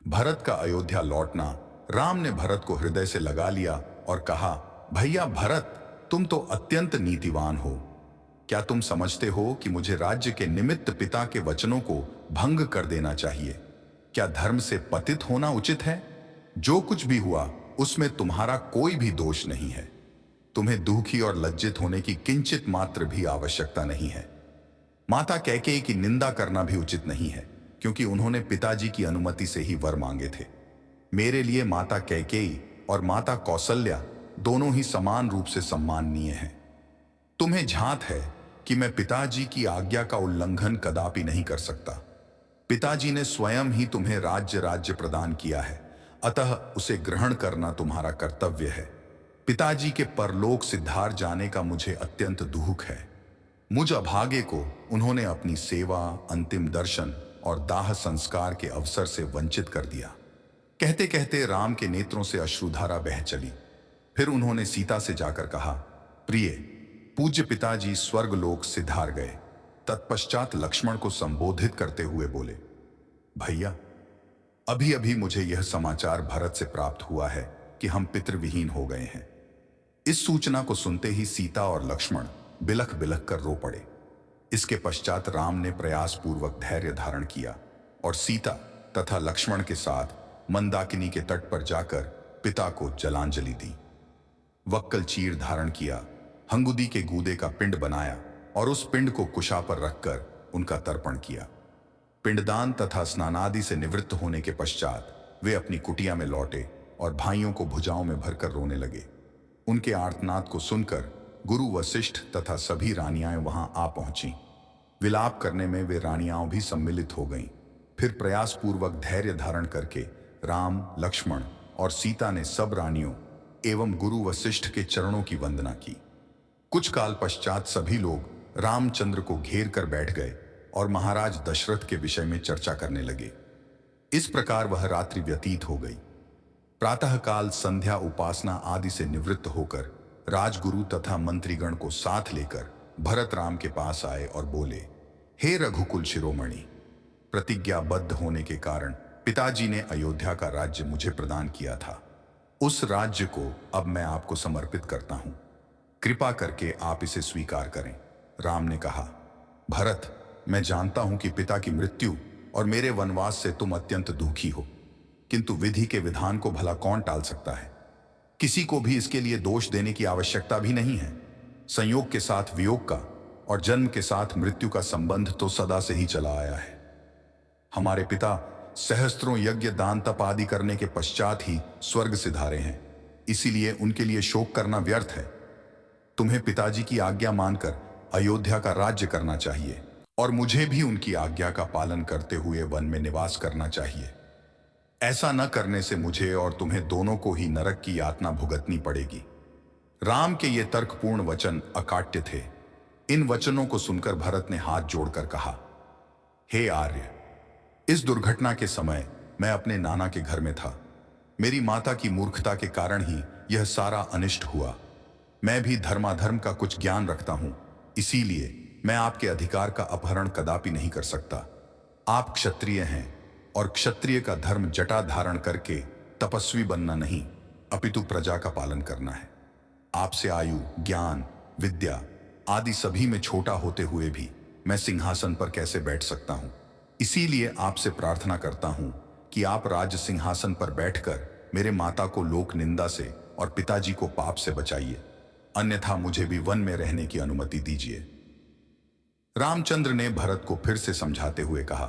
भरत का अयोध्या लौटना। राम ने भरत को हृदय से लगा लिया और कहा, भैया भरत, तुम तो अत्यंत नीतिवान हो। क्या तुम समझते हो कि मुझे राज्य के निमित्त पिता के वचनों को भंग कर देना चाहिए? क्या धर्म से पतित होना उचित है? जो कुछ भी हुआ उसमें तुम्हारा कोई भी दोष नहीं है। तुम्हें दुखी और लज्जित होने की किंचित मात्र भी आवश्यकता नहीं है। माता कैकेयी की निंदा करना भी उचित नहीं है, क्योंकि उन्होंने पिताजी की अनुमति से ही वर मांगे थे। मेरे लिए माता कैकेयी और माता कौसल्या दोनों ही समान रूप से सम्माननीय हैं। तुम्हें झांत है कि मैं पिताजी की आज्ञा का उल्लंघन कदापि नहीं कर सकता। पिताजी ने स्वयं ही तुम्हें राज्य प्रदान किया है, अतः उसे ग्रहण करना तुम्हारा कर्तव्य है। पिताजी के परलोक सिद्धार जाने का मुझे अत्यंत दुख है। मुझ अभागे को उन्होंने अपनी सेवा, अंतिम दर्शन और दाह संस्कार के अवसर से वंचित कर दिया। कहते कहते राम के नेत्रों से अश्रुधारा बह चली। फिर उन्होंने सीता से जाकर कहा, प्रिय, पूज्य पिताजी स्वर्गलोक सिधार गए। तत्पश्चात लक्ष्मण को संबोधित करते हुए बोले, भैया, अभी अभी मुझे यह समाचार भरत से प्राप्त हुआ है कि हम पितृविहीन हो गए हैं। इस सूचना को सुनते ही सीता और लक्ष्मण बिलख बिलख कर रो पड़े। इसके पश्चात राम ने प्रयासपूर्वक धैर्य धारण किया और सीता तथा लक्ष्मण के साथ मंदाकिनी के तट पर जाकर पिता को जलांजलि दी। वक्कल चीर धारण किया, हंगुदी के गूदे का पिंड बनाया और उस पिंड को कुशा पर रखकर उनका तर्पण किया। पिंडदान तथा स्नानादि से निवृत्त होने के पश्चात वे अपनी कुटिया में लौटे और भाइयों को भुजाओं में भरकर रोने लगे। उनके आर्तनाद को सुनकर गुरु वशिष्ठ तथा सभी रानियां वहां आ पहुंची। विलाप करने में वे रानियां भी सम्मिलित हो गईं। फिर प्रयासपूर्वक धैर्य धारण करके राम, लक्ष्मण और सीता ने सब रानियों एवं गुरु वशिष्ठ के चरणों की वंदना की। कुछ काल पश्चात सभी लोग रामचंद्र को घेर कर बैठ गए और महाराज दशरथ के विषय में चर्चा करने लगे। इस प्रकार वह रात्रि व्यतीत हो गई। प्रातःकाल संध्या, उपासना आदि से निवृत्त होकर राजगुरु तथा मंत्रीगण को साथ लेकर भरत राम के पास आए और बोले, हे रघुकुल शिरोमणि, प्रतिज्ञाबद्ध होने के कारण पिताजी ने अयोध्या का राज्य मुझे प्रदान किया था। उस राज्य को अब मैं आपको समर्पित करता हूं। कृपा करके आप इसे स्वीकार करें। राम ने कहा, भरत, मैं जानता हूं कि पिता की मृत्यु और मेरे वनवास से तुम अत्यंत दुखी हो, किंतु विधि के विधान को भला कौन टाल सकता है? किसी को भी इसके लिए दोष देने की आवश्यकता भी नहीं है। संयोग के साथ वियोग का और जन्म के साथ मृत्यु का संबंध तो सदा से ही चला आया है। हमारे पिता सहस्त्रों यज्ञ, दान, तप आदि करने के पश्चात ही स्वर्ग सिधारे हैं, इसीलिए उनके लिए शोक करना व्यर्थ है। तुम्हें पिताजी की आज्ञा मानकर अयोध्या का राज्य करना चाहिए और मुझे भी उनकी आज्ञा का पालन करते हुए वन में निवास करना चाहिए। ऐसा न करने से मुझे और तुम्हें दोनों को ही नरक की यातना भुगतनी पड़ेगी। राम के ये तर्कपूर्ण वचन अकाट्य थे। इन वचनों को सुनकर भरत ने हाथ जोड़कर कहा, हे आर्य, इस दुर्घटना के समय मैं अपने नाना के घर में था। मेरी माता की मूर्खता के कारण ही यह सारा अनिष्ट हुआ। मैं भी धर्माधर्म का कुछ ज्ञान रखता हूं, इसीलिए मैं आपके अधिकार का अपहरण कदापि नहीं कर सकता। आप क्षत्रिय हैं और क्षत्रिय का धर्म जटा धारण करके तपस्वी बनना नहीं, अपितु प्रजा का पालन करना है। आपसे आयु, ज्ञान, विद्या आदि सभी में छोटा होते हुए भी मैं सिंहासन पर कैसे बैठ सकता हूं? इसीलिए आपसे प्रार्थना करता हूं कि आप राज सिंहासन पर बैठकर मेरे माता को लोक निंदा से और पिताजी को पाप से बचाइए, अन्यथा मुझे भी वन में रहने की अनुमति दीजिए। रामचंद्र ने भरत को फिर से समझाते हुए कहा,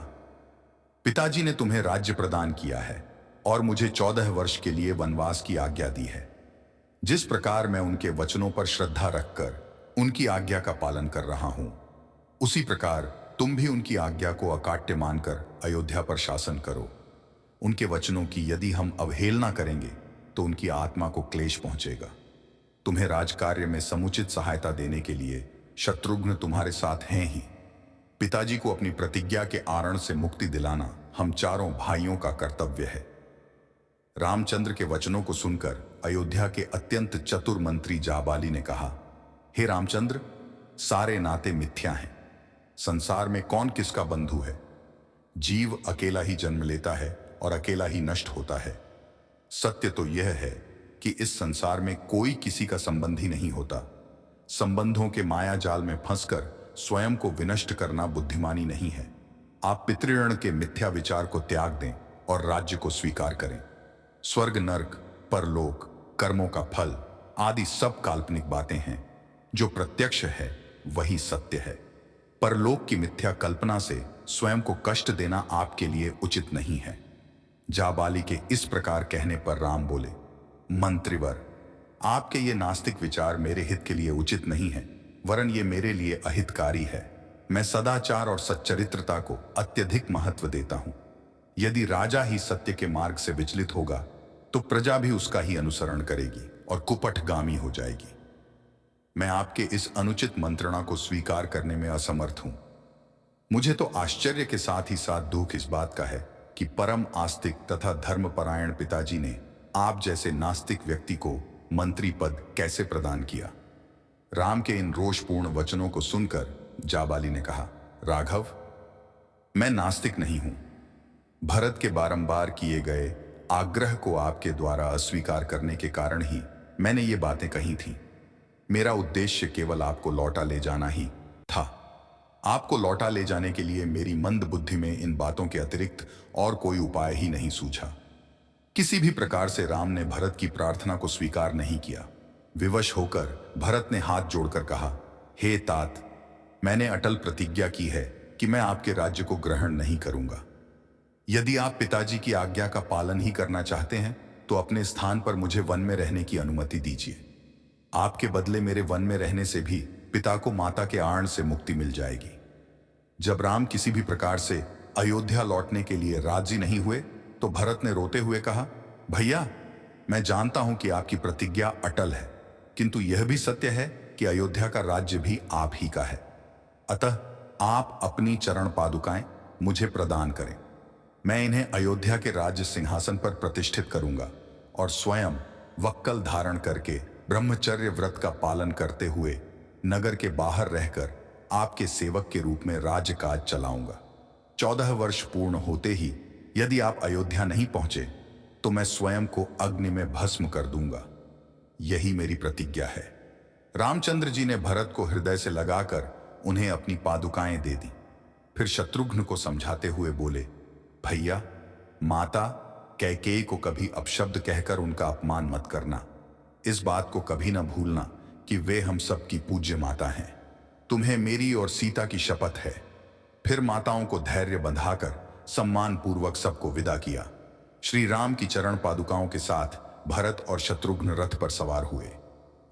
पिताजी ने तुम्हें राज्य प्रदान किया है और मुझे 14 वर्ष के लिए वनवास की आज्ञा दी है। जिस प्रकार मैं उनके वचनों पर श्रद्धा रखकर उनकी आज्ञा का पालन कर रहा हूं, उसी प्रकार तुम भी उनकी आज्ञा को अकाट्य मानकर अयोध्या पर शासन करो। उनके वचनों की यदि हम अवहेलना करेंगे तो उनकी आत्मा को क्लेश पहुंचेगा। तुम्हें राजकार्य में समुचित सहायता देने के लिए शत्रुघ्न तुम्हारे साथ हैं ही। पिताजी को अपनी प्रतिज्ञा के आरण से मुक्ति दिलाना हम चारों भाइयों का कर्तव्य है। रामचंद्र के वचनों को सुनकर अयोध्या के अत्यंत चतुर मंत्री जाबाली ने कहा, हे रामचंद्र, सारे नाते मिथ्या हैं। संसार में कौन किसका बंधु है? जीव अकेला ही जन्म लेता है और अकेला ही नष्ट होता है। सत्य तो यह है कि इस संसार में कोई किसी का संबंधी नहीं होता। संबंधों के माया जाल में फंसकर स्वयं को विनष्ट करना बुद्धिमानी नहीं है। आप पितृऋण के मिथ्या विचार को त्याग दें और राज्य को स्वीकार करें। स्वर्ग, नर्क, परलोक, कर्मों का फल आदि सब काल्पनिक बातें हैं। जो प्रत्यक्ष है वही सत्य है। परलोक की मिथ्या कल्पना से स्वयं को कष्ट देना आपके लिए उचित नहीं है। जाबाली के इस प्रकार कहने पर राम बोले, मंत्रीवर, आपके ये नास्तिक विचार मेरे हित के लिए उचित नहीं है, वरन ये मेरे लिए अहितकारी है। मैं सदाचार और सच्चरित्रता को अत्यधिक महत्व देता हूं। यदि राजा ही सत्य के मार्ग से विचलित होगा तो प्रजा भी उसका ही अनुसरण करेगी और कुपथगामी हो जाएगी। मैं आपके इस अनुचित मंत्रणा को स्वीकार करने में असमर्थ हूं। मुझे तो आश्चर्य के साथ ही साथ दुख इस बात का है कि परम आस्तिक तथा धर्मपरायण पिताजी ने आप जैसे नास्तिक व्यक्ति को मंत्री पद कैसे प्रदान किया। राम के इन रोषपूर्ण वचनों को सुनकर जाबाली ने कहा, राघव, मैं नास्तिक नहीं हूं। भरत के बारंबार किए गए आग्रह को आपके द्वारा अस्वीकार करने के कारण ही मैंने ये बातें कही थीं। मेरा उद्देश्य केवल आपको लौटा ले जाना ही था। आपको लौटा ले जाने के लिए मेरी मंद बुद्धि में इन बातों के अतिरिक्त और कोई उपाय ही नहीं सूझा। किसी भी प्रकार से राम ने भरत की प्रार्थना को स्वीकार नहीं किया। विवश होकर भरत ने हाथ जोड़कर कहा, हे तात, मैंने अटल प्रतिज्ञा की है कि मैं आपके राज्य को ग्रहण नहीं करूंगा। यदि आप पिताजी की आज्ञा का पालन ही करना चाहते हैं तो अपने स्थान पर मुझे वन में रहने की अनुमति दीजिए। आपके बदले मेरे वन में रहने से भी पिता को माता के आड़ से मुक्ति मिल जाएगी। जब राम किसी भी प्रकार से अयोध्या लौटने के लिए राजी नहीं हुए तो भरत ने रोते हुए कहा, भैया, मैं जानता हूं कि आपकी प्रतिज्ञा अटल है, किंतु यह भी सत्य है कि अयोध्या का राज्य भी आप ही का है। अतः आप अपनी चरण पादुकाएं मुझे प्रदान करें। मैं इन्हें अयोध्या के राज्य सिंहासन पर प्रतिष्ठित करूंगा और स्वयं वक्कल धारण करके ब्रह्मचर्य व्रत का पालन करते हुए नगर के बाहर रहकर आपके सेवक के रूप में राज्यकाज चलाऊंगा। 14 वर्ष पूर्ण होते ही यदि आप अयोध्या नहीं पहुंचे तो मैं स्वयं को अग्नि में भस्म कर दूंगा। यही मेरी प्रतिज्ञा है। रामचंद्र जी ने भरत को हृदय से लगाकर उन्हें अपनी पादुकाएं दे दी। फिर शत्रुघ्न को समझाते हुए बोले, भैया, माता कैकेयी को कभी अपशब्द कहकर उनका अपमान मत करना। इस बात को कभी न भूलना कि वे हम सबकी पूज्य माता हैं। तुम्हें मेरी और सीता की शपथ है। फिर माताओं को धैर्य बंधाकर सम्मान पूर्वक सबको विदा किया। श्री राम की चरण पादुकाओं के साथ भरत और शत्रुघ्न रथ पर सवार हुए।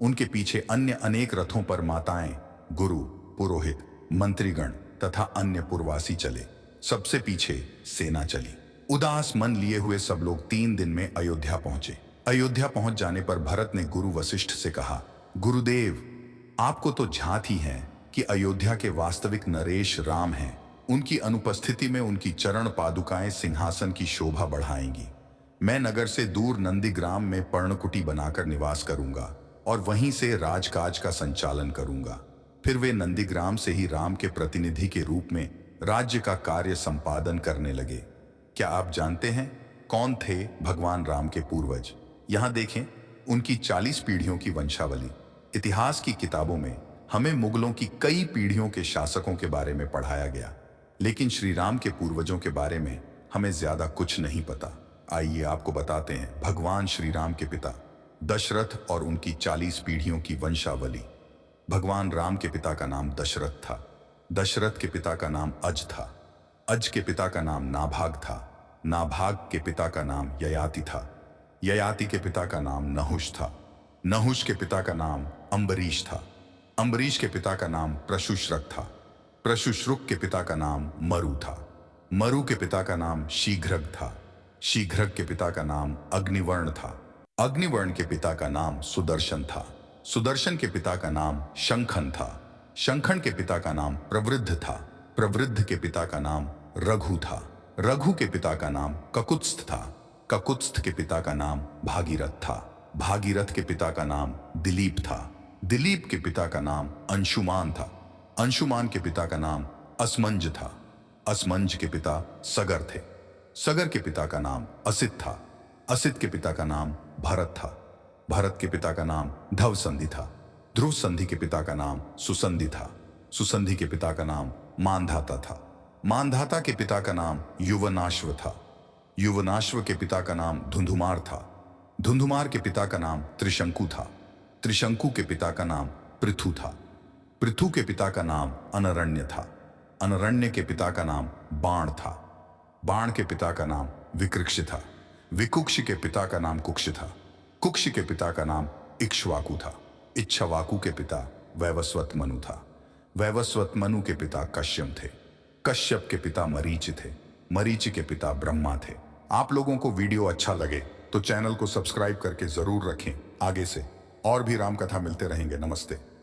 उनके पीछे अन्य अनेक रथों पर माताएं, गुरु, पुरोहित, मंत्रीगण तथा अन्य पुरवासी चले। सबसे पीछे सेना चली। उदास मन लिए हुए सब लोग 3 दिन में अयोध्या पहुंचे। अयोध्या पहुंच जाने पर भरत ने गुरु वशिष्ठ से कहा, गुरुदेव, आपको तो झांत ही है कि अयोध्या के वास्तविक नरेश राम हैं। उनकी अनुपस्थिति में उनकी चरण पादुकाएं सिंहासन की शोभा बढ़ाएंगी। मैं नगर से दूर नंदीग्राम में पर्णकुटी बनाकर निवास करूंगा और वहीं से राजकाज का संचालन करूंगा। फिर वे नंदीग्राम से ही राम के प्रतिनिधि के रूप में राज्य का कार्य संपादन करने लगे। क्या आप जानते हैं कौन थे भगवान राम के पूर्वज? यहां देखें उनकी 40 पीढ़ियों की वंशावली। इतिहास की किताबों में हमें मुगलों की कई पीढ़ियों के शासकों के बारे में पढ़ाया गया, लेकिन श्री राम के पूर्वजों के बारे में हमें ज्यादा कुछ नहीं पता। आइए आपको बताते हैं भगवान श्री राम के पिता दशरथ और उनकी 40 पीढ़ियों की वंशावली। भगवान राम के पिता का नाम दशरथ था। दशरथ के पिता का नाम अज था। अज के पिता का नाम नाभाग था। नाभाग के पिता का नाम ययाति था। ययाति के पिता का नाम नहुष था। नहुष के पिता का नाम अम्बरीश था। अम्बरीश के पिता का नाम प्रशुश्रक था। प्रशुश्रुक के पिता का नाम मरु था। मरु के पिता का नाम शीघ्रग था। शीघ्रग के पिता का नाम अग्निवर्ण था। अग्निवर्ण के पिता का नाम सुदर्शन था। सुदर्शन के पिता का नाम शंखन था। शंखन के पिता का नाम प्रवृद्ध था। प्रवृद्ध के पिता का नाम रघु था। रघु के पिता का नाम ककुत्स्थ था। ककुत्स्थ के पिता का नाम भागीरथ था। भागीरथ के पिता का नाम दिलीप था। दिलीप के पिता का नाम अंशुमान था। अंशुमान के पिता का नाम असमंज था। असमंज के पिता सगर थे। सगर के पिता का नाम असित था। असित के पिता का नाम भरत था। भरत के पिता का नाम ध्रुव संधि था। ध्रुव संधि के पिता का नाम सुसंधि था। सुसंधि के पिता का नाम मानधाता था। मानधाता के पिता का नाम युवनाश्व था। युवनाश्व के पिता का नाम धुंधुमार था। धुंधुमार के पिता का नाम त्रिशंकु था। त्रिशंकु के पिता का नाम पृथु था। पृथु के पिता का नाम अनरण्य था। अनरण्य के पिता का नाम बाण था। बाण के पिता का नाम विकृक्ष था। विकुक्ष के पिता का नाम कुक्ष था। कुक्ष के पिता का नाम इक्ष्वाकु था। इच्छवाकु के पिता वैवस्वत मनु था। वैवस्वत मनु के पिता कश्यप थे। कश्यप के पिता मरीचि थे। मरीचि के पिता ब्रह्मा थे। आप लोगों को वीडियो अच्छा लगे तो चैनल को सब्सक्राइब करके जरूर रखें। आगे से और भी राम कथा मिलते रहेंगे। नमस्ते।